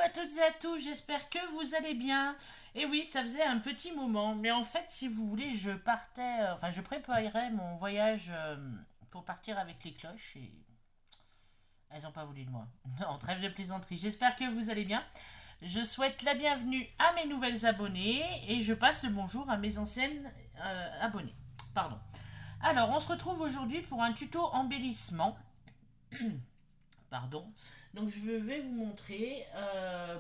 à toutes et à tous, j'espère que vous allez bien. Et oui, ça faisait un petit moment, mais en fait, si vous voulez, je partais, enfin, je préparais mon voyage pour partir avec les cloches et elles n'ont pas voulu de moi. Non, trêve de plaisanterie. J'espère que vous allez bien. Je souhaite la bienvenue à mes nouvelles abonnées et je passe le bonjour à mes anciennes abonnées. Pardon. Alors, on se retrouve aujourd'hui pour un tuto embellissement. Pardon. Donc je vais vous montrer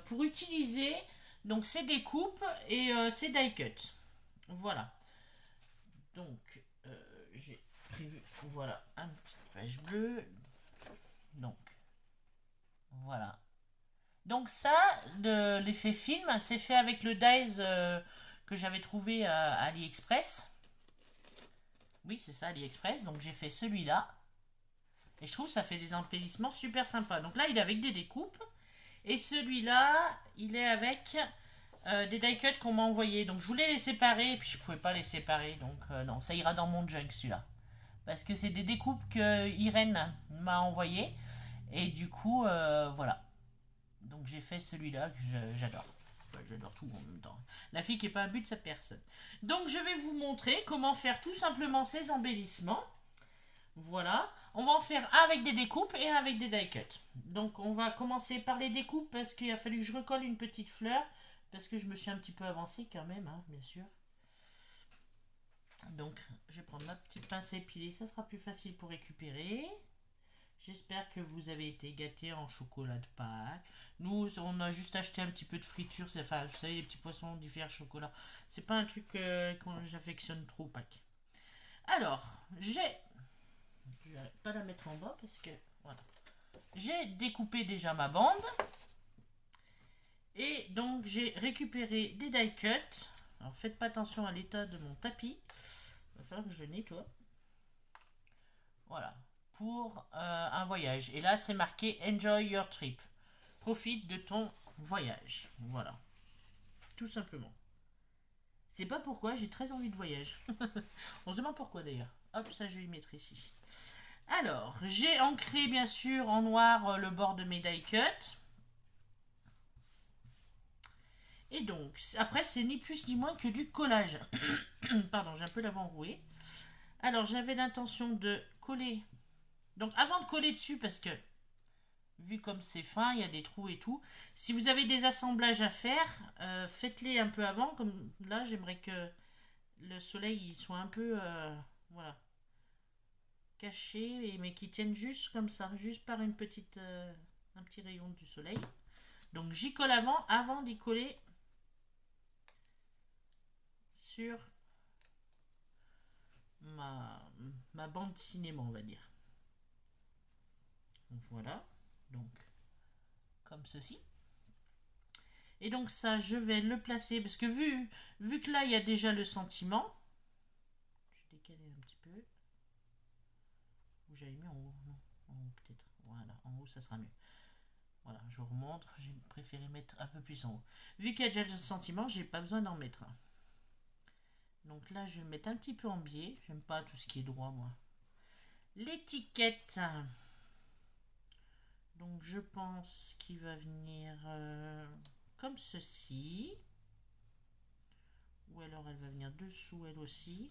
pour utiliser donc ces découpes et ces die cuts. Voilà. Donc j'ai prévu voilà un petit page bleu. Donc voilà. Donc ça, l'effet film, c'est fait avec le dies que j'avais trouvé à AliExpress. Oui, c'est ça, AliExpress. Donc j'ai fait celui-là. Et je trouve que ça fait des embellissements super sympas. Donc là, il est avec des découpes. Et celui-là, il est avec des die cuts qu'on m'a envoyés. Donc je voulais les séparer, et puis je pouvais pas les séparer. Donc non, ça ira dans mon junk celui-là. Parce que c'est des découpes que Irène m'a envoyé. Et du coup, voilà. Donc j'ai fait celui-là que j'adore. Enfin, j'adore tout en même temps. La fille qui n'est pas un but de sa personne. Donc je vais vous montrer comment faire tout simplement ces embellissements. Voilà, on va en faire avec des découpes et avec des die cuts. Donc on va commencer par les découpes parce qu'il a fallu que je recolle une petite fleur parce que je me suis un petit peu avancée quand même, hein, bien sûr. Donc je vais prendre ma petite pince à épiler, ça sera plus facile pour récupérer. J'espère que vous avez été gâtés en chocolat de Pâques. Nous, on a juste acheté un petit peu de friture. Enfin, vous savez, les petits poissons du fer chocolat. C'est pas un truc que j'affectionne trop, Pâques. Alors, je vais pas la mettre en bas parce que voilà. J'ai découpé déjà ma bande. Et donc j'ai récupéré des die cuts. Alors faites pas attention à l'état de mon tapis. Il va falloir que je le nettoie. Voilà. Pour un voyage. Et là c'est marqué Enjoy your trip. Profite de ton voyage. Voilà. Tout simplement. C'est pas pourquoi, j'ai très envie de voyage. On se demande pourquoi d'ailleurs. Hop, ça je vais y mettre ici. Alors, j'ai ancré bien sûr en noir le bord de mes die cuts. Et donc, après, c'est ni plus ni moins que du collage. Pardon, j'ai un peu l'avant roué. Alors, j'avais l'intention de coller. Donc, avant de coller dessus, parce que, vu comme c'est fin, il y a des trous et tout. Si vous avez des assemblages à faire, faites-les un peu avant. Comme là, j'aimerais que le soleil il soit un peu, voilà, caché, mais qui tienne juste comme ça, juste par une petite, un petit rayon du soleil. Donc, j'y colle avant d'y coller sur ma bande cinéma, on va dire. Donc voilà, donc comme ceci. Et donc ça, je vais le placer parce que vu que là, il y a déjà le sentiment, je vais décaler un petit peu. Où j'avais mis en haut, non, en haut peut-être. Voilà, en haut, ça sera mieux. Voilà, je vous remontre, j'ai préféré mettre un peu plus en haut. Vu qu'il y a déjà le sentiment, j'ai pas besoin d'en mettre un. Donc là, je vais mettre un petit peu en biais. J'aime pas tout ce qui est droit, moi. L'étiquette. Donc je pense qu'il va venir comme ceci. Ou alors elle va venir dessous elle aussi.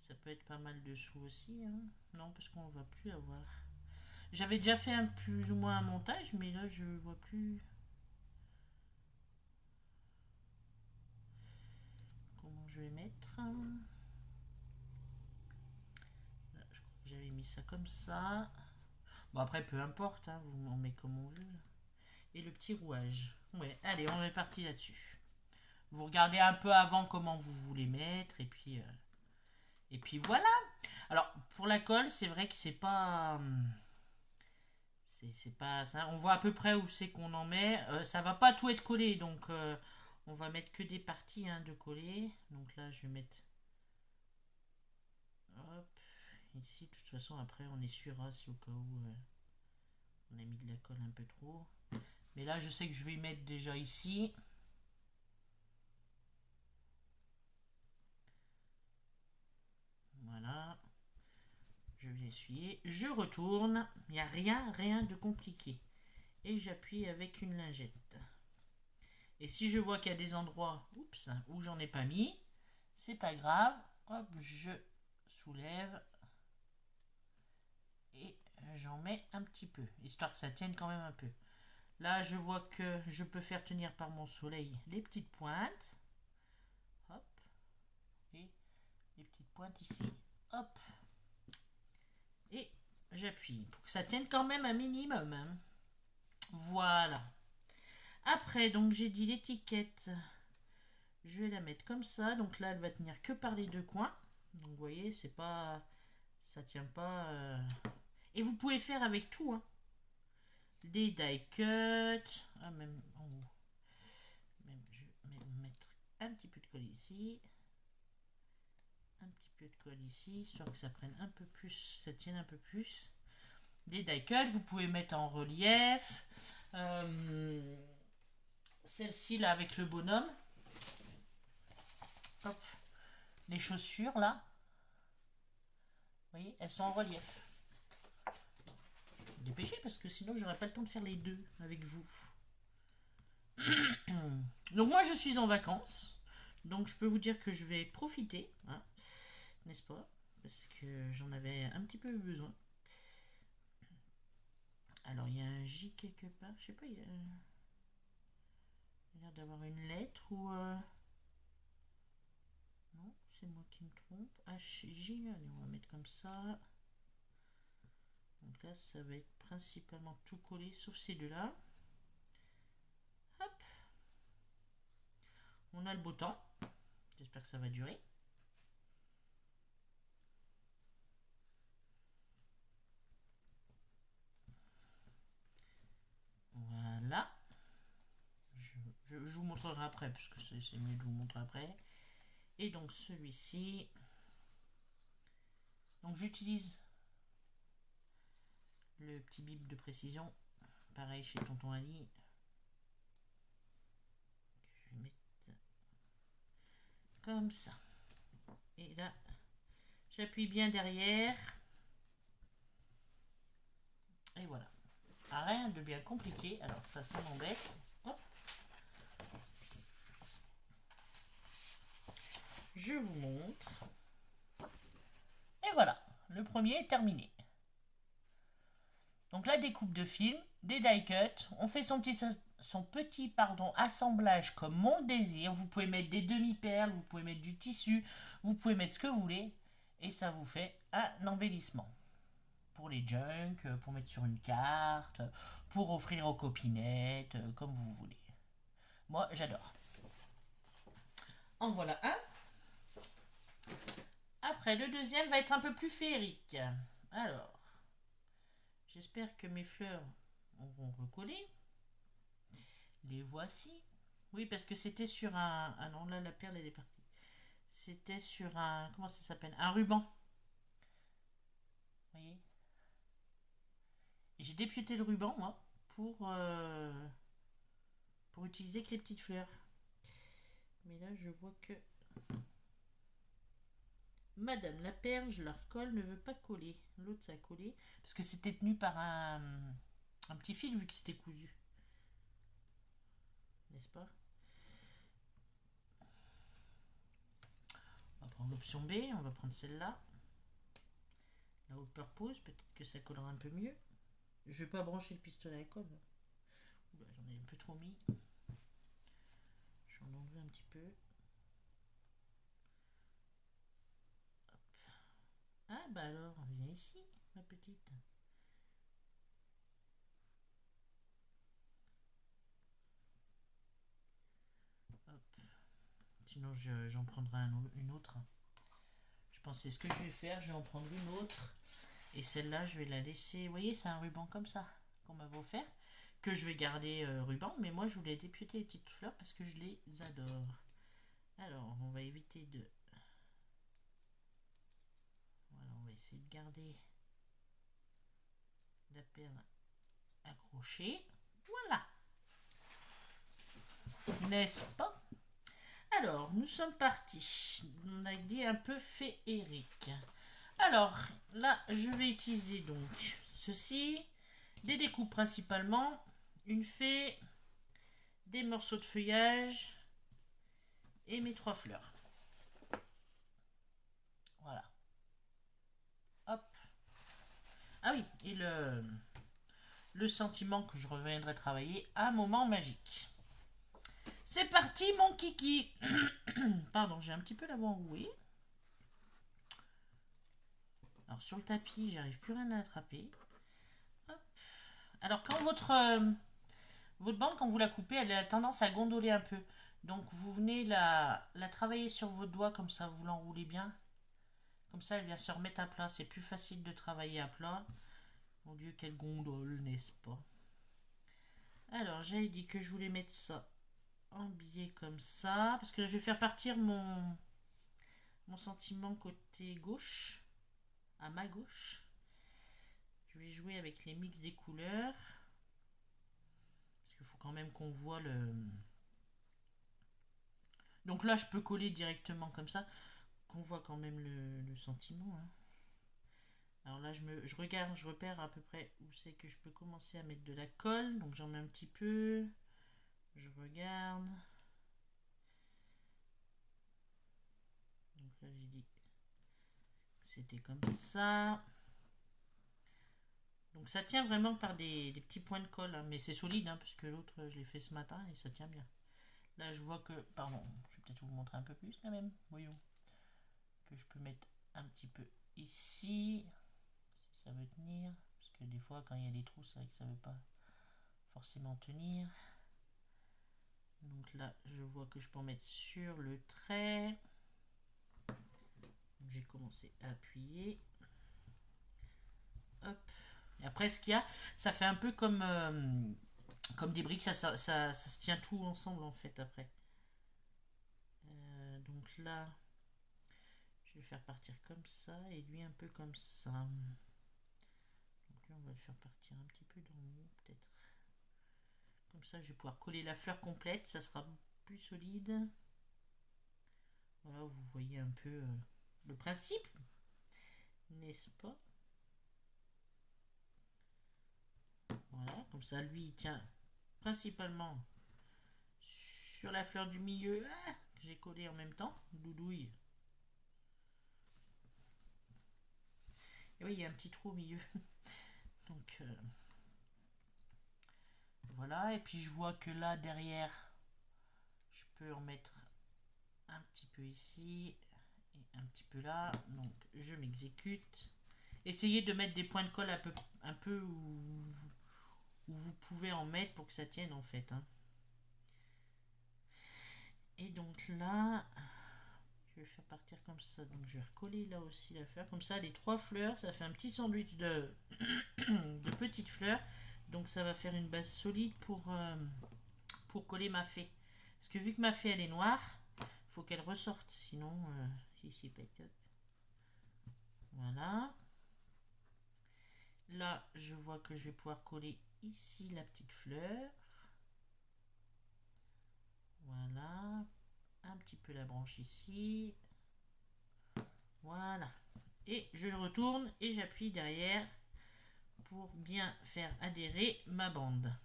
Ça peut être pas mal dessous aussi. Hein. Non, parce qu'on ne va plus avoir. J'avais déjà fait un plus ou moins un montage, mais là je vois plus comment je vais mettre. Là, je crois que j'avais mis ça comme ça. Bon après peu importe, hein, vous m'en mettez comme on veut. Et le petit rouage. Ouais, allez, on est parti là-dessus. Vous regardez un peu avant comment vous voulez mettre et puis voilà. Alors pour la colle, c'est vrai que c'est pas ça. On voit à peu près où c'est qu'on en met. Ça va pas tout être collé, donc on va mettre que des parties hein, de coller. Donc là, je vais mettre hop ici. De toute façon, après, on essuiera si au cas où on a mis de la colle un peu trop. Mais là, je sais que je vais y mettre déjà ici. Voilà. Je vais essuyer. Je retourne. Il n'y a rien de compliqué. et j'appuie avec une lingette. Et si je vois qu'il y a des endroits où j'en ai pas mis, c'est pas grave. Hop, je soulève et j'en mets un petit peu, histoire que ça tienne quand même un peu. Là, je vois que je peux faire tenir par mon soleil les petites pointes. Hop. Et les petites pointes ici. Hop. Et j'appuie pour que ça tienne quand même un minimum. Hein. Voilà. Après, donc j'ai dit l'étiquette. Je vais la mettre comme ça. Donc là, elle va tenir que par les deux coins. Donc vous voyez, c'est pas... Ça tient pas... Et vous pouvez faire avec tout. Hein. Des die cuts. Ah, même en haut. Même, je vais mettre un petit peu de colle ici. Un petit peu de colle ici. Histoire que ça prenne un peu plus. Ça tienne un peu plus. Des die cuts. Vous pouvez mettre en relief. Celle-ci là avec le bonhomme. Hop. Les chaussures là. Vous voyez, elles sont en relief. Dépêchez parce que sinon j'aurais pas le temps de faire les deux avec vous. Donc moi je suis en vacances. Donc je peux vous dire que je vais profiter. Hein, n'est-ce pas? Parce que j'en avais un petit peu besoin. Alors il y a un J quelque part. Je sais pas, il y a l'air d'avoir une lettre ou... Non, c'est moi qui me trompe. H, J, allez, on va mettre comme ça. Donc là, ça va être principalement tout collé, sauf ces deux-là. Hop. On a le beau temps. J'espère que ça va durer. Voilà. Je vous montrerai après, parce que c'est mieux de vous montrer après. Et donc celui-ci. Donc j'utilise le petit bip de précision. Pareil chez Tonton Ali. Je vais mettre comme ça. Et là, j'appuie bien derrière. Et voilà. Rien de bien compliqué. Alors ça m'embête. Je vous montre. Et voilà. Le premier est terminé. Donc la découpe de film, des die cuts. On fait son petit assemblage comme mon désir. Vous pouvez mettre des demi-perles, vous pouvez mettre du tissu, vous pouvez mettre ce que vous voulez. Et ça vous fait un embellissement. Pour les junk, pour mettre sur une carte, pour offrir aux copinettes, comme vous voulez. Moi, j'adore. En voilà un. Après, le deuxième va être un peu plus féerique. Alors, j'espère que mes fleurs auront recollé. Les voici. Oui, parce que c'était sur un... Ah non, là, la perle, elle est partie. C'était sur un... Comment ça s'appelle? Un ruban. Vous voyez? Et j'ai dépiauté le ruban, moi, pour utiliser que les petites fleurs. Mais là, je vois que... Madame la perle, je la recolle, ne veut pas coller. L'autre, ça a collé. Parce que c'était tenu par un petit fil, vu que c'était cousu. N'est-ce pas? On va prendre l'option B, on va prendre celle-là. La haute purpose, peut-être que ça collera un peu mieux. Je vais pas brancher le pistolet à colle. J'en ai un peu trop mis. Je vais en enlever un petit peu. Hop. Ah bah alors, viens ici, ma petite. Hop. Sinon, j'en prendrai une autre. Je pense que c'est ce que je vais faire. Je vais en prendre une autre. Et celle-là, je vais la laisser. Vous voyez, c'est un ruban comme ça qu'on m'a offert. Que je vais garder ruban. Mais moi, je voulais dépiauter les petites fleurs parce que je les adore. Alors, on va éviter de... Voilà, on va essayer de garder la perle accrochée. Voilà. N'est-ce pas? Alors, nous sommes partis. On a dit un peu féerique. Alors, là, je vais utiliser donc ceci. Des découpes principalement. une fée, des morceaux de feuillage et mes 3 fleurs. Voilà. Hop. Ah oui, et le sentiment que je reviendrai travailler à moment magique. C'est parti mon kiki. Pardon, j'ai un petit peu la voix enrouée. Alors sur le tapis, j'arrive plus rien à attraper. Hop. Alors quand votre bande, quand vous la coupez, elle a tendance à gondoler un peu. Donc vous venez la travailler sur vos doigts comme ça, vous l'enroulez bien. Comme ça, elle vient se remettre à plat. C'est plus facile de travailler à plat. Mon Dieu, quelle gondole, n'est-ce pas? Alors, j'avais dit que je voulais mettre ça en biais comme ça. Parce que là, je vais faire partir mon sentiment côté gauche. À ma gauche. Je vais jouer avec les mix des couleurs. Parce qu'il faut quand même qu'on voit le... Donc là, je peux coller directement comme ça. Qu'on voit quand même le sentiment. Hein. Alors là, je regarde, je repère à peu près où c'est que je peux commencer à mettre de la colle. Donc j'en mets un petit peu. Je regarde. Donc là, j'ai dit que c'était comme ça. Donc ça tient vraiment par des petits points de colle. Hein, mais c'est solide, hein, puisque l'autre, je l'ai fait ce matin et ça tient bien. Là, je vois que... Pardon, je vais peut-être vous montrer un peu plus quand même. Voyons. Que je peux mettre un petit peu ici. Si ça veut tenir. Parce que des fois, quand il y a des trous, c'est vrai que ça ne veut pas forcément tenir. Donc là, je vois que je peux en mettre sur le trait. J'ai commencé à appuyer. Hop. Et après, ce qu'il y a, ça fait un peu comme des briques. Ça se tient tout ensemble, en fait, après. Donc là, je vais faire partir comme ça. Et lui, un peu comme ça. Donc là, on va le faire partir un petit peu dans le haut, peut-être. Comme ça, je vais pouvoir coller la fleur complète. Ça sera plus solide. Voilà, vous voyez un peu le principe, n'est-ce pas? Voilà, comme ça, lui, il tient principalement sur la fleur du milieu. Ah, que j'ai collé en même temps. Doudouille. Et oui, il y a un petit trou au milieu. Donc, voilà. Et puis, je vois que là, derrière, je peux en mettre un petit peu ici et un petit peu là. Donc, je m'exécute. Essayez de mettre des points de colle un peu où vous pouvez en mettre pour que ça tienne en fait. Hein. Et donc là, je vais faire partir comme ça. Donc je vais recoller là aussi la fleur. Comme ça, les 3 fleurs, ça fait un petit sandwich de petites fleurs. Donc ça va faire une base solide pour coller ma fée. Parce que vu que ma fée elle est noire, il faut qu'elle ressorte. Sinon, c'est pas top. Voilà. Là, je vois que je vais pouvoir coller ici la petite fleur. Voilà. Un petit peu la branche ici. Voilà. Et je retourne et j'appuie derrière pour bien faire adhérer ma bande.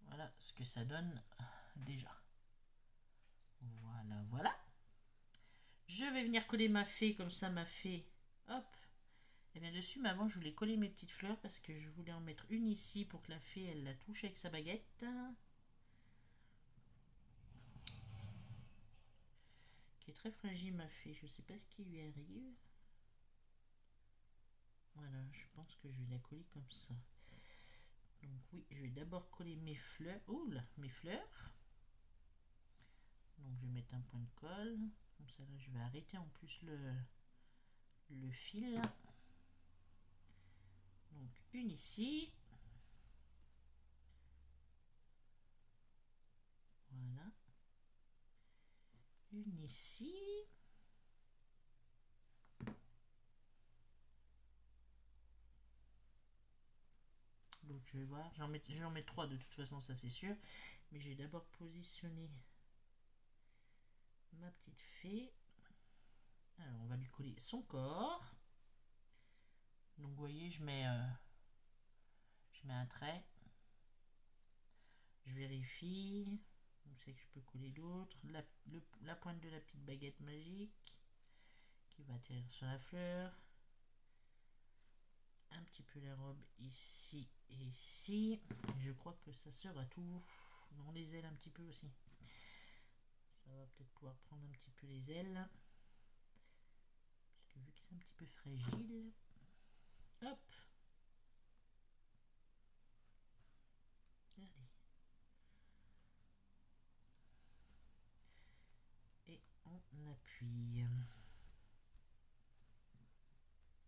Voilà ce que ça donne déjà. Voilà, voilà. Je vais venir coller ma fée comme ça, ma fée. Hop. Et bien dessus, mais avant, je voulais coller mes petites fleurs parce que je voulais en mettre une ici pour que la fée, elle la touche avec sa baguette. Qui est très fragile, ma fée. Je sais pas ce qui lui arrive. Voilà, je pense que je vais la coller comme ça. Donc oui, je vais d'abord coller mes fleurs. Oh là, mes fleurs. Donc je vais mettre un point de colle. Comme ça là, je vais arrêter en plus le fil. Donc une ici. Voilà. Une ici. Donc je vais voir. Je vais en mettre 3 de toute façon, ça c'est sûr. Mais j'ai d'abord positionné ma petite fée. Alors on va lui coller son corps. Donc vous voyez, je mets un trait. Je vérifie. Je sais que je peux coller d'autres. La pointe de la petite baguette magique qui va atterrir sur la fleur. Un petit peu la robe ici et ici. Je crois que ça sera tout. Non, les ailes un petit peu aussi. Ça va peut-être pouvoir prendre un petit peu les ailes. Parce que vu que c'est un petit peu fragile. Hop. Allez. Et on appuie.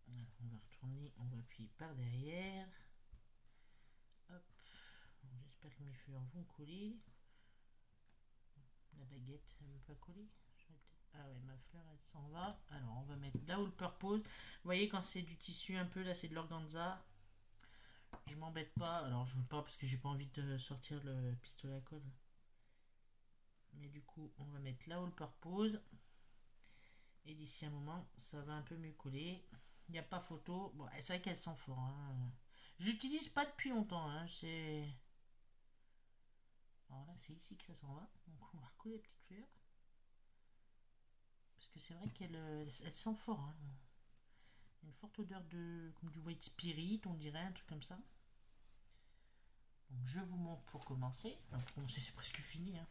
Alors, on va retourner, on va appuyer par derrière. Hop. J'espère que mes fleurs vont coller. La baguette, elle ne veut pas coller. Ah ouais, ma fleur, elle s'en va. Alors, on va mettre là où le purpose. Vous voyez, quand c'est du tissu un peu, là, c'est de l'organza. Je m'embête pas. Alors, je veux pas parce que j'ai pas envie de sortir le pistolet à colle. Mais du coup, on va mettre là où le purpose. Et d'ici un moment, ça va un peu mieux coller. Il n'y a pas photo. Bon, c'est vrai qu'elle sent fort. Hein. J'utilise pas depuis longtemps. Hein. C'est... Alors là, c'est ici que ça s'en va. Donc, on va recoller les petites fleurs. Parce que c'est vrai qu'elle sent fort. Hein. Une forte odeur de comme du white spirit, on dirait, un truc comme ça. Donc, je vous montre pour commencer. Alors, pour commencer, c'est presque fini. Hein.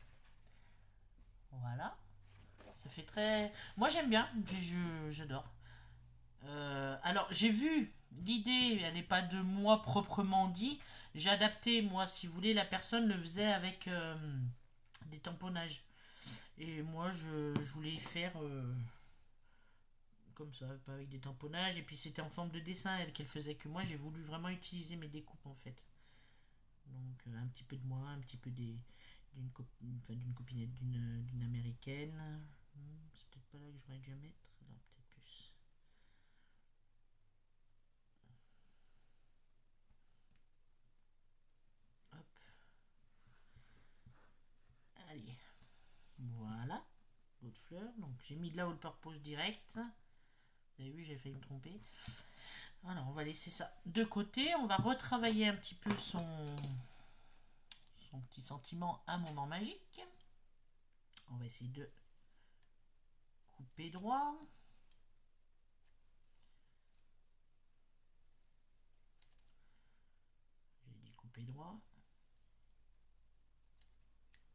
Voilà. Ça fait très... Moi, j'aime bien. J'adore. Alors, j'ai vu, l'idée, elle n'est pas de moi proprement dit. J'ai adapté, moi, si vous voulez, la personne le faisait avec des tamponnages. Et moi, je voulais faire comme ça, pas avec des tamponnages. Et puis, c'était en forme de dessin, elle, qu'elle faisait que moi. J'ai voulu vraiment utiliser mes découpes, en fait. Donc, un petit peu de moi, un petit peu d'une copinette d'une américaine. C'est peut-être pas là que j'aurais dû la mettre. Non, peut-être plus. Hop. Allez. Voilà. L'autre fleur. Donc j'ai mis de là où le purpose direct. Vous avez vu, j'ai failli me tromper. Alors on va laisser ça de côté. On va retravailler un petit peu son petit sentiment un moment magique. On va essayer de couper droit. J'ai dit couper droit.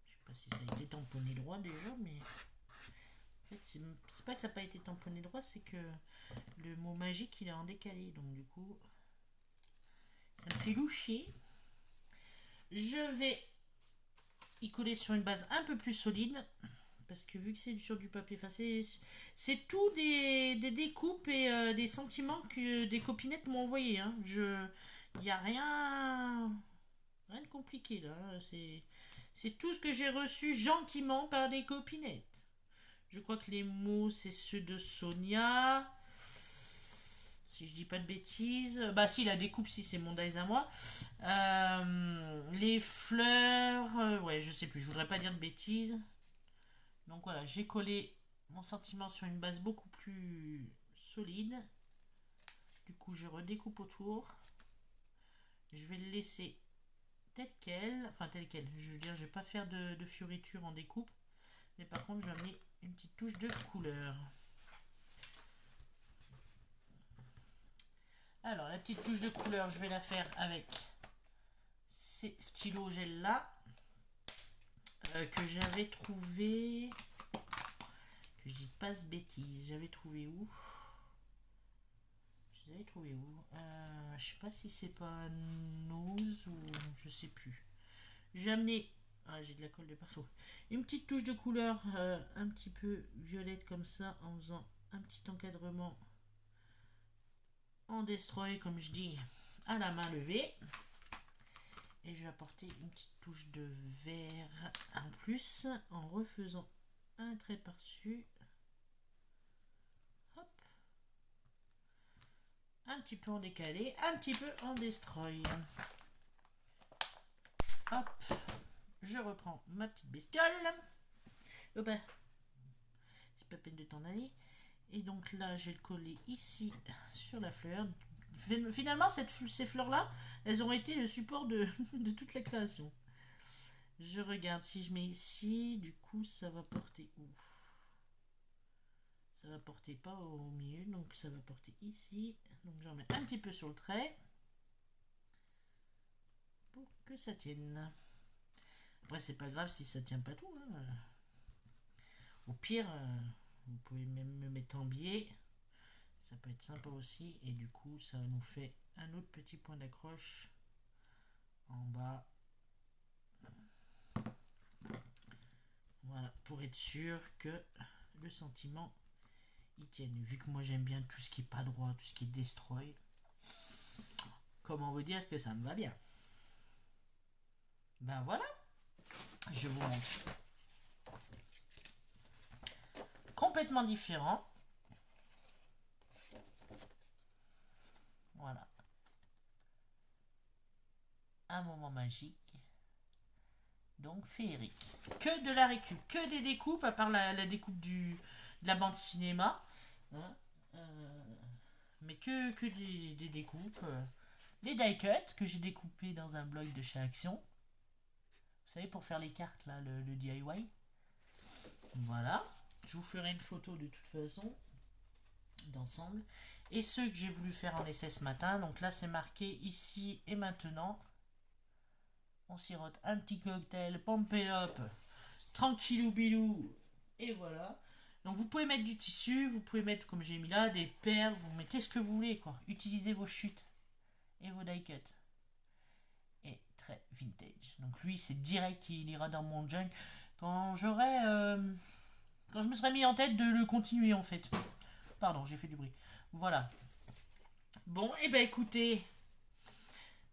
Je sais pas si ça a été tamponné droit déjà, mais en fait c'est pas que ça n'a pas été tamponné droit, c'est que le mot magique il est en décalé, donc du coup ça me fait loucher. Je vais y coller sur une base un peu plus solide, parce que vu que c'est sur du papier, enfin c'est tout des découpes et des sentiments que des copinettes m'ont envoyé. Hein. Il n'y a rien de compliqué là. C'est tout ce que j'ai reçu gentiment par des copinettes. Je crois que les mots c'est ceux de Sonia. Si je dis pas de bêtises. Bah si, la découpe, si c'est mon dice à moi. Les fleurs. Ouais, je sais plus, je voudrais pas dire de bêtises. Donc voilà, j'ai collé mon sentiment sur une base beaucoup plus solide. Du coup, je redécoupe autour. Je vais le laisser tel quel. Enfin, tel quel. Je veux dire, je vais pas faire de fioriture en découpe. Mais par contre, je vais amener une petite touche de couleur. Alors, la petite touche de couleur, je vais la faire avec ces stylos gel là que j'avais trouvé. Que je dis pas ce bêtise. J'avais trouvé où? Je les avais trouvé où? Je sais pas si c'est pas Nose ou je sais plus. J'ai amené. Ah, j'ai de la colle de partout. Une petite touche de couleur un petit peu violette comme ça en faisant un petit encadrement en destroy comme je dis à la main levée. Et je vais apporter une petite touche de vert en plus en refaisant un trait par-dessus. Hop. Un petit peu en décalé, un petit peu en destroy. Hop. Je reprends ma petite bestiole. Oh ben, c'est pas peine de t'en aller. Et donc là, je vais le coller ici sur la fleur. Finalement, ces fleurs-là, elles ont été le support de toute la création. Je regarde si je mets ici, du coup ça va porter où? Ça va porter pas au milieu, donc ça va porter ici. Donc j'en mets un petit peu sur le trait pour que ça tienne. Après c'est pas grave si ça tient pas tout, hein. Au pire, vous pouvez même me mettre en biais. Ça peut être sympa aussi. Et du coup ça nous fait un autre petit point d'accroche en bas. Voilà, pour être sûr que le sentiment il tienne. Vu que moi j'aime bien tout ce qui est pas droit, tout ce qui est destroy, comment vous dire que ça me va bien. Ben voilà, je vous montre. Complètement différent. Voilà. Un moment magique. Donc féerique. Que de la récup, que des découpes, à part la découpe de la bande cinéma. Hein, mais que des découpes. Les die cuts que j'ai découpés dans un blog de chez Action. Vous savez, pour faire les cartes, là, le DIY. Voilà. Je vous ferai une photo de toute façon d'ensemble. Et ceux que j'ai voulu faire en essai ce matin. Donc là, c'est marqué ici et maintenant. On sirote un petit cocktail, pompélope, tranquillou bilou. Et voilà. Donc vous pouvez mettre du tissu, vous pouvez mettre, comme j'ai mis là, des perles, vous mettez ce que vous voulez, quoi. Utilisez vos chutes et vos die cuts. Et très vintage. Donc lui, c'est direct qu'il ira dans mon junk quand j'aurai... quand je me serais mis en tête de le continuer, en fait. Pardon, j'ai fait du bruit. Voilà. Bon, et ben écoutez,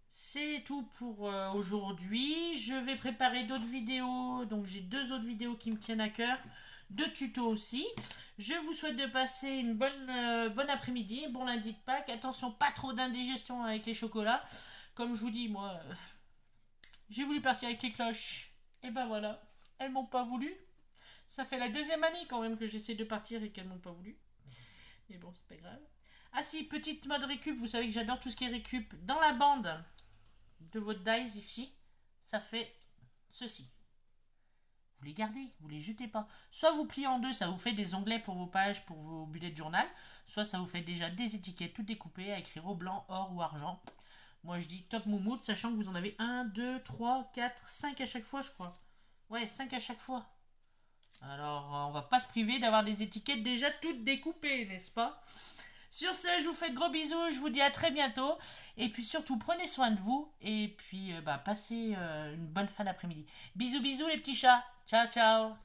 c'est tout pour aujourd'hui. Je vais préparer d'autres vidéos. Donc j'ai 2 autres vidéos qui me tiennent à cœur. 2 tutos aussi. Je vous souhaite de passer une bonne après-midi. Bon lundi de Pâques. Attention, pas trop d'indigestion avec les chocolats. Comme je vous dis, moi, j'ai voulu partir avec les cloches. Et ben voilà. Elles m'ont pas voulu. Ça fait la 2e année quand même que j'essaie de partir et qu'elles m'ont pas voulu. Mais bon, c'est pas grave. Ah si, petite mode récup. Vous savez que j'adore tout ce qui est récup. Dans la bande de votre dies ici, ça fait ceci. Vous les gardez, vous les jetez pas. Soit vous pliez en deux, ça vous fait des onglets pour vos pages, pour vos bullets de journal. Soit ça vous fait déjà des étiquettes toutes découpées à écrire au blanc, or ou argent. Moi je dis top moumoute, sachant que vous en avez 1, 2, 3, 4, 5 à chaque fois je crois. Ouais, 5 à chaque fois. Alors on va pas se priver d'avoir des étiquettes déjà toutes découpées, n'est-ce pas? Sur ce, je vous fais de gros bisous, je vous dis à très bientôt. Et puis surtout, prenez soin de vous. Et puis, passez une bonne fin d'après-midi. Bisous, bisous les petits chats. Ciao, ciao.